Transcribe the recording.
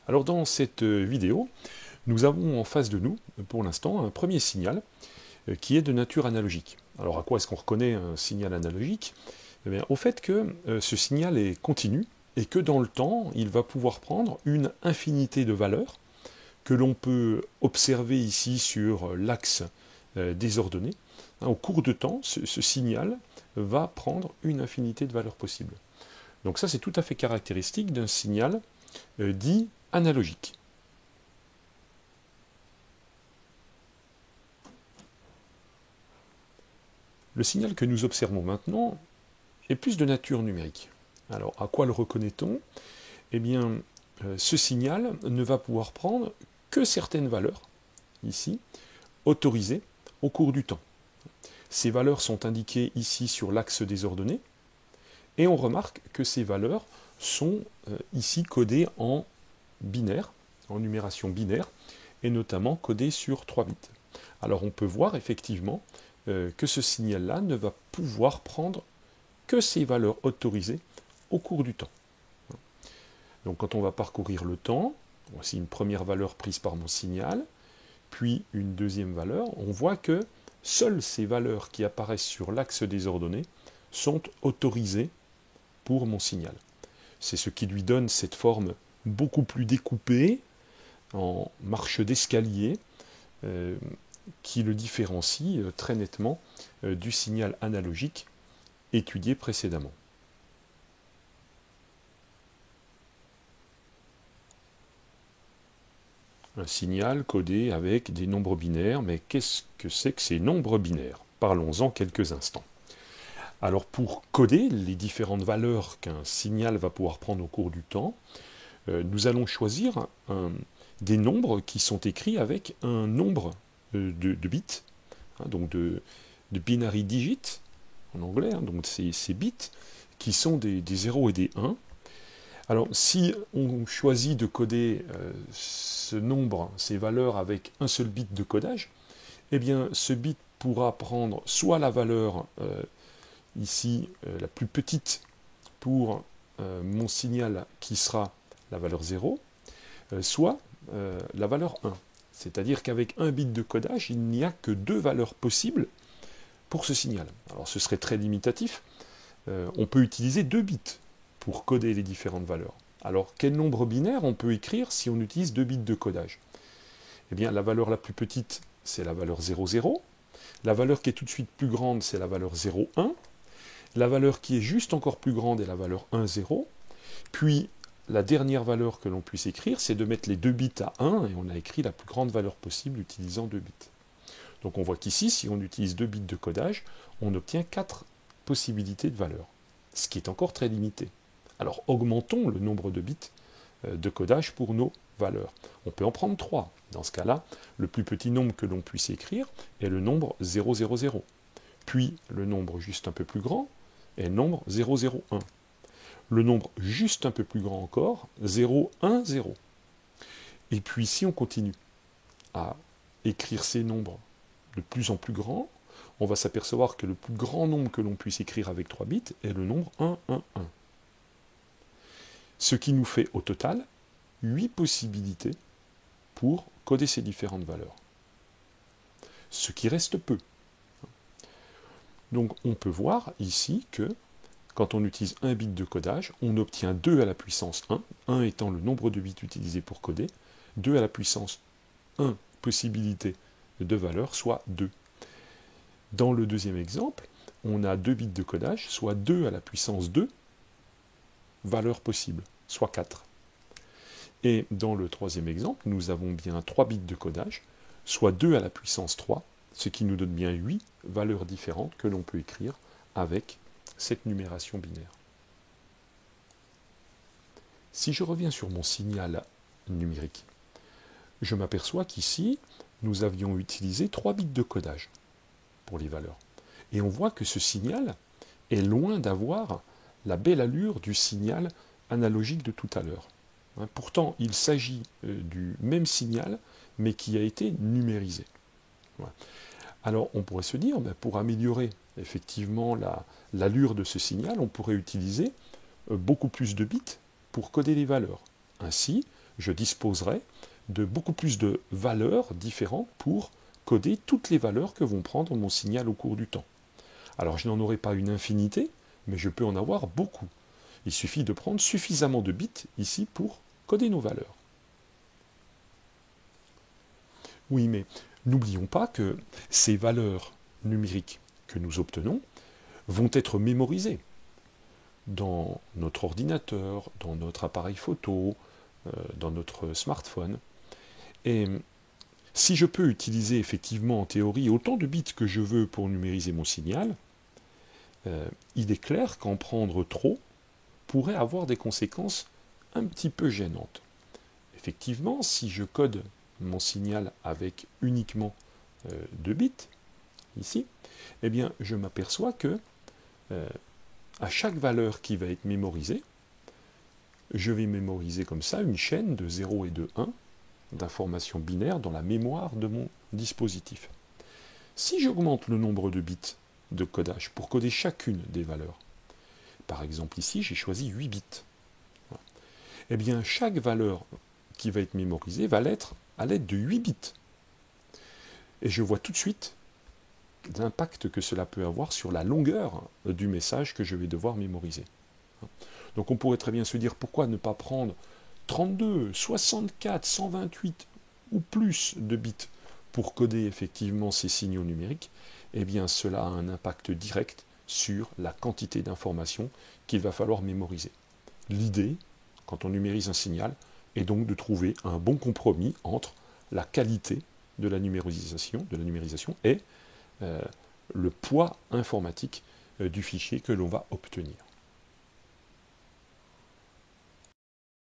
Alors dans cette vidéo, nous avons en face de nous, pour l'instant, un premier signal qui est de nature analogique. Alors à quoi est-ce qu'on reconnaît un signal analogique? Eh bien, au fait que ce signal est continu et que dans le temps, il va pouvoir prendre une infinité de valeurs que l'on peut observer ici sur l'axe des ordonnées. Au cours de temps, ce signal va prendre une infinité de valeurs possibles. Donc ça, c'est tout à fait caractéristique d'un signal dit analogique. Le signal que nous observons maintenant est plus de nature numérique. Alors, à quoi le reconnaît-on? Eh bien, ce signal ne va pouvoir prendre que certaines valeurs, ici, autorisées au cours du temps. Ces valeurs sont indiquées ici sur l'axe des ordonnées, et on remarque que ces valeurs sont ici codées en binaire, en numération binaire, et notamment codées sur 3 bits. Alors on peut voir effectivement que ce signal-là ne va pouvoir prendre que ces valeurs autorisées au cours du temps. Donc quand on va parcourir le temps, voici une première valeur prise par mon signal, puis une deuxième valeur, on voit que seules ces valeurs qui apparaissent sur l'axe des ordonnées sont autorisées pour mon signal. C'est ce qui lui donne cette forme beaucoup plus découpée, en marche d'escalier, qui le différencie très nettement du signal analogique étudié précédemment. Un signal codé avec des nombres binaires, mais qu'est-ce que c'est que ces nombres binaires? Parlons-en quelques instants. Alors pour coder les différentes valeurs qu'un signal va pouvoir prendre au cours du temps, nous allons choisir des nombres qui sont écrits avec un nombre de bits, donc de binary digits en anglais, donc ces bits qui sont des 0 et des 1. Alors si on choisit de coder ce nombre, ces valeurs avec un seul bit de codage, eh bien ce bit pourra prendre soit la valeur ici la plus petite pour mon signal qui sera la valeur 0, soit la valeur 1. C'est-à-dire qu'avec un bit de codage, il n'y a que deux valeurs possibles pour ce signal. Alors ce serait très limitatif. On peut utiliser 2 bits pour coder les différentes valeurs. Alors quel nombre binaire on peut écrire si on utilise 2 bits de codage? Eh bien la valeur la plus petite, c'est la valeur 00. La valeur qui est tout de suite plus grande, c'est la valeur 01. La valeur qui est juste encore plus grande est la valeur 10. Puis la dernière valeur que l'on puisse écrire, c'est de mettre les 2 bits à 1, et on a écrit la plus grande valeur possible utilisant 2 bits. Donc on voit qu'ici, si on utilise 2 bits de codage, on obtient 4 possibilités de valeurs, ce qui est encore très limité. Alors augmentons le nombre de bits de codage pour nos valeurs. On peut en prendre 3. Dans ce cas-là, le plus petit nombre que l'on puisse écrire est le nombre 000. Puis le nombre juste un peu plus grand est le nombre 001. Le nombre juste un peu plus grand encore, 010. Et puis si on continue à écrire ces nombres de plus en plus grands, on va s'apercevoir que le plus grand nombre que l'on puisse écrire avec 3 bits est le nombre 111. Ce qui nous fait au total 8 possibilités pour coder ces différentes valeurs. Ce qui reste peu. Donc on peut voir ici que quand on utilise un bit de codage, on obtient 2 à la puissance 1, 1 étant le nombre de bits utilisés pour coder, 2 à la puissance 1 possibilités de valeurs, soit 2. Dans le deuxième exemple, on a 2 bits de codage, soit 2 à la puissance 2 valeurs possibles, soit 4. Et dans le troisième exemple, nous avons bien 3 bits de codage, soit 2 à la puissance 3, ce qui nous donne bien 8 valeurs différentes que l'on peut écrire avec cette numération binaire. Si je reviens sur mon signal numérique, je m'aperçois qu'ici, nous avions utilisé 3 bits de codage pour les valeurs. Et on voit que ce signal est loin d'avoir la belle allure du signal analogique de tout à l'heure. Pourtant, il s'agit du même signal, mais qui a été numérisé. Voilà. Alors, on pourrait se dire, pour améliorer effectivement l'allure de ce signal, on pourrait utiliser beaucoup plus de bits pour coder les valeurs. Ainsi, je disposerai de beaucoup plus de valeurs différentes pour coder toutes les valeurs que vont prendre mon signal au cours du temps. Alors je n'en aurai pas une infinité, mais je peux en avoir beaucoup. Il suffit de prendre suffisamment de bits ici pour coder nos valeurs. Oui, mais n'oublions pas que ces valeurs numériques que nous obtenons vont être mémorisées dans notre ordinateur, dans notre appareil photo, dans notre smartphone. Et si je peux utiliser effectivement en théorie autant de bits que je veux pour numériser mon signal, il est clair qu'en prendre trop pourrait avoir des conséquences un petit peu gênantes. Effectivement, si je code mon signal avec uniquement 2 bits, ici, eh bien, je m'aperçois que à chaque valeur qui va être mémorisée, je vais mémoriser comme ça une chaîne de 0 et de 1 d'informations binaires dans la mémoire de mon dispositif. Si j'augmente le nombre de bits de codage pour coder chacune des valeurs, par exemple ici j'ai choisi 8 bits, eh bien chaque valeur qui va être mémorisée va l'être à l'aide de 8 bits. Et je vois tout de suite l'impact que cela peut avoir sur la longueur du message que je vais devoir mémoriser. Donc on pourrait très bien se dire pourquoi ne pas prendre 32, 64, 128 ou plus de bits pour coder effectivement ces signaux numériques. Eh bien cela a un impact direct sur la quantité d'informations qu'il va falloir mémoriser. L'idée, quand on numérise un signal, est donc de trouver un bon compromis entre la qualité de la numérisation et le poids informatique du fichier que l'on va obtenir.